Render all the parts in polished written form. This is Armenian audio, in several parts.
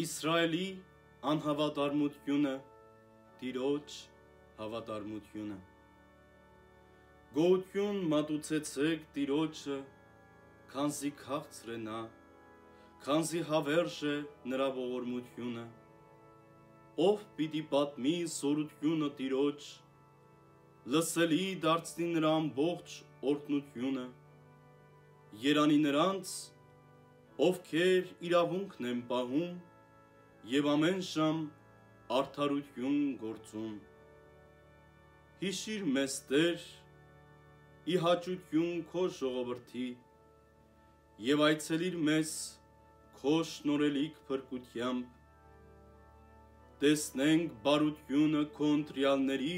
Իսրայելի անհավատարմությունը, Տիրոջ հավատարմությունը։ Գոհություն մատուցեցեք Տիրոջը, քանզի քաղցր է նա, քանզի հավերժ է նրա ողորմությունը։ Ով պիտի պատմի զորությունը Տիրոջ, լսելի դարձնի նրա ամբողջ օրհնությունը։ Երանի նրանց, ովքեր իրավունքն են պահում և ամեն ժամ արդարություն գործում։ Հիշիր մեզ Տեր, ի հաճություն քո ժողովրդի և այցելիր մեզ քո շնորհելիք փրկությամբ։ Տեսնենք բարությունը քո ընտրյալների,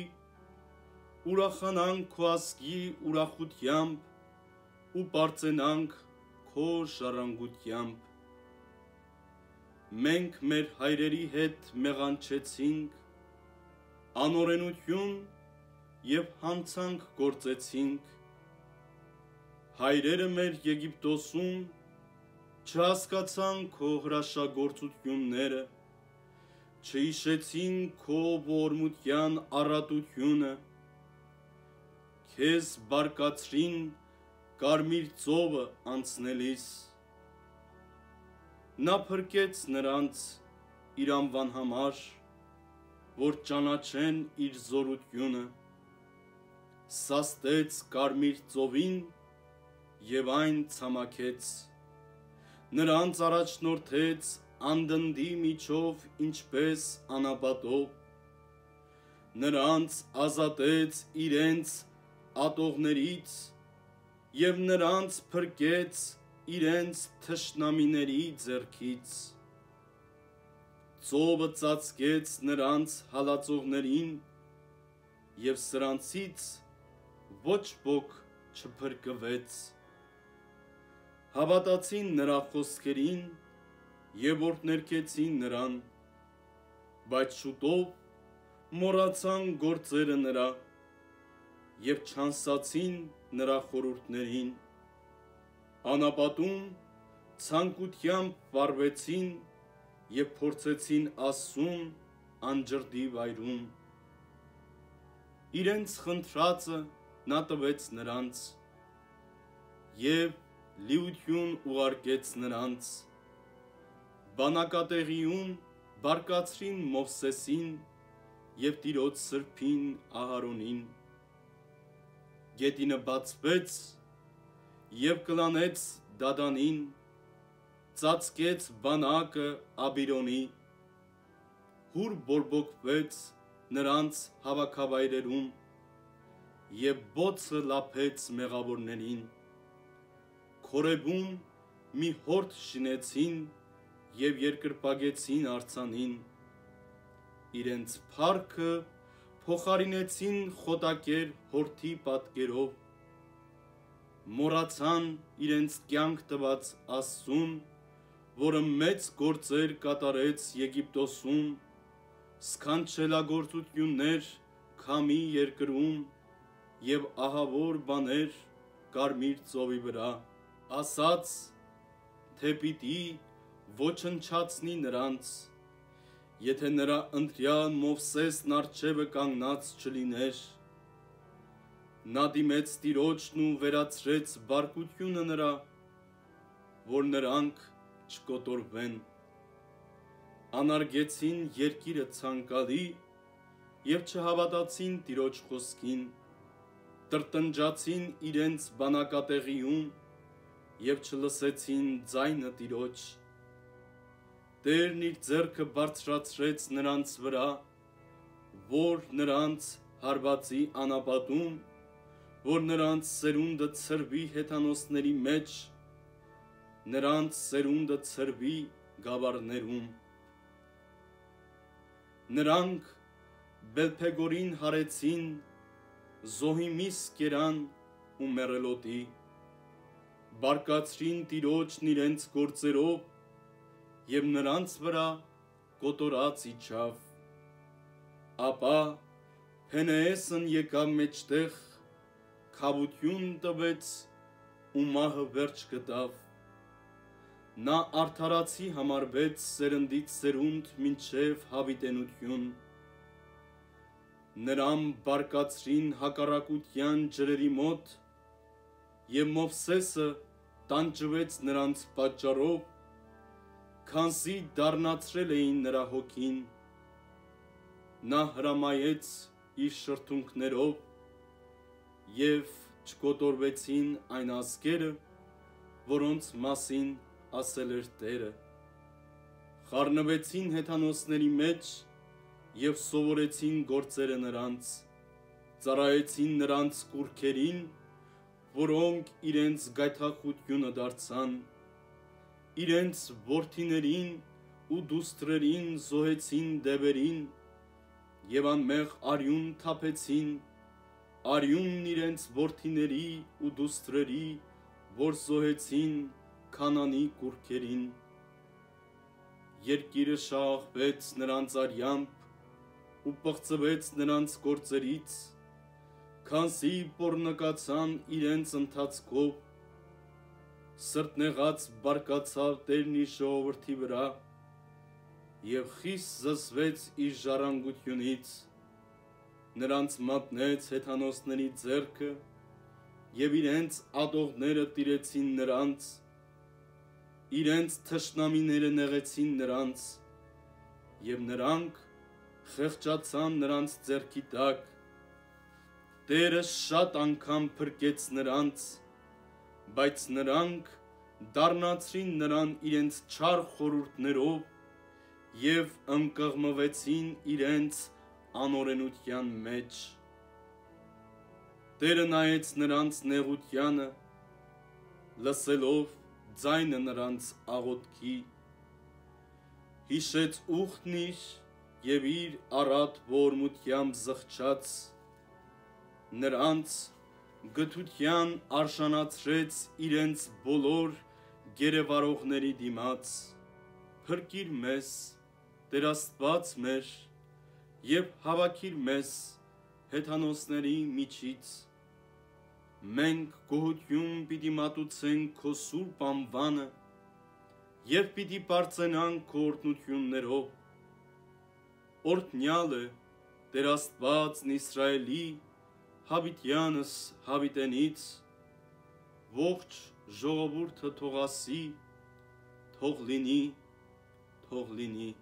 ուրախանանք քո ազգի ուրախությամբ ու պարծենանք քո ժառանգությամբ։ Մենք մեր հայրերի հետ մեղանչեցինք, անօրենություն և հանցանք գործեցինք։ Հայրերը մեր Եգիպտոսում չհասկացան քո հրաշագործությունները, չհիշեցին քո ողորմության առատությունը։ Քեզ բարկացրին Կարմիր ծովը անցնելիս։ Նա փրկեց նրանց իր անվան համար, որ ճանաչեն իր զորությունը, սաստեց Կարմիր ծովին և այն ցամաքեց, նրանց առաջնորդեց անդնդի միջով ինչպես անապատով, նրանց ազատեց իրենց ատողներից և նրանց փրկեց իրենց թշնամիների ձեռքից։ Ծովը ծածկեց նրանց հալածողներին և սրանցից ոչ ոք չփրկվեց։ Հավատացին նրա խոսքերին և օրհներգեցին նրան, բայց շուտով մոռացան գործերը նրա և չանսացին նրա խորհուրդներին։ Անապատում ցանկությամբ վառվեցին և փորձեցին Աստծուն անջրդի վայրում։ Իրենց խնդրածը նա տվեց նրանց և լիություն ուղարկեց նրանց։ Բանակատեղիում բարկացրին Մովսեսին և Տիրոջ սրբին Ահարոնին։ Գետինը բացվեց և կլանեց Դադանին, ծածկեց բանակը Աբիրոնի, հուր բորբոքվեց նրանց հավաքավայրերում և բոցը լափեց մեղավորներին։ Քորեբում մի հորդ շինեցին և երկրպագեցին արձանին, իրենց փառքը փոխարինեցին խոտակեր հորդի պատկերով, մոռացան իրենց կյանք տված Աստծուն, որը մեծ գործեր կատարեց Եգիպտոսում, սքանչելագործություններ Քամի երկրում և ահավոր բաներ Կարմիր ծովի վրա, ասաց, թե պիտի ոչնչացնի նրանց, եթե նրա ընտրյալ Մովսեսն առջևը կանգնած չլիներ։ Նա դիմեց Տիրոջն ու վերացրեց բարկությունը նրա, որ նրանք չկոտորվեն։ Անարգեցին երկիրը ցանկալի և չհավատացին Տիրոջ խոսքին, տրտնջացին իրենց բանակատեղիում և չլսեցին ձայնը Տիրոջ։ Տերն իր ձեռքը բարձրացրեց նրանց վրա, որ նրանց հարվածի անապատում, որ նրանց սերունդը ցրվի հեթանոսների մեջ, նրանց սերունդը ցրվի գավառներում։ Նրանք Բելփեգորին հարեցին, Զոհիմիս կերան ու մեռելոտի, բարկացրին Տիրոջն իրենց գործերով և նրանց վրա կոտորած իջավ։ Ապա Փենեեսն եկավ մեջտեղ, քավություն տվեց ու մահը վերջ գտավ։ Նա արդարացի համարվեց սերնդից սերունդ մինչև հավիտենություն, նրան բարկացրին հակառակության ջրերի մոտ, և Մովսեսը տանջվեց նրանց պատճառով, քանզի դառնացրել էին նրա հոգին, նա հրամայեց իր շրթունքներով, և չկոտորվեցին այն ազգերը, որոնց մասին ասել էր Տերը, խառնվեցին հեթանոսների մեջ և սովորեցին գործերը նրանց, ծառայեցին նրանց կուռքերին, որոնք իրենց գայթակղությունը դարձան, իրենց որդիներին ու դուստրերին զոհեցին դևերին և անմեղ արյուն թափեցին, արյունն իրենց որդիների ու դուստրերի, որ զոհեցին Քանանի կուռքերին, երկիրը շաղախվեց նրանց արյամբ ու պղծվեց նրանց գործերից, քանզի պոռնկացան իրենց ընթացքով, սրտնեղած բարկացավ Տերն իր ժողովրդի վրա և խիստ զզվեց իր ժառանգությունից, նրանց մատնեց հեթանոսների ձեռքը և իրենց ատողները տիրեցին նրանց, իրենց թշնամիները նեղեցին նրանց, և նրանք խեղճացան նրանց ձեռքի տակ, Տերը շատ անգամ փրկեց նրանց, բայց նրանք դառնացրին նրան իրենց չար խորհուրդներով և ընկղմվեցին իրենց անօրենության մեջ, Տերը նայեց նրանց նեղությանը, լսելով ձայնը նրանց աղոթքի, հիշեց ուխտն իր և իր առատ ողորմությամբ զղջաց, նրանց գթության արժանացրեց իրենց բոլոր գերեվարողների դիմաց, փրկիր մեզ, Տեր Աստված մեր, և հավաքիր մեզ հեթանոսների միջից, մենք գոհություն պիտի մատուցենք քո սուրբ անվանը և պիտի պարծենանք քո օրհնություններով, օրհնյալ է Տեր Աստվածն Իսրայելի, հավիտյանս հավիտենից, ողջ ժողովուրդը թող ասի, թող լինի, թող լինի: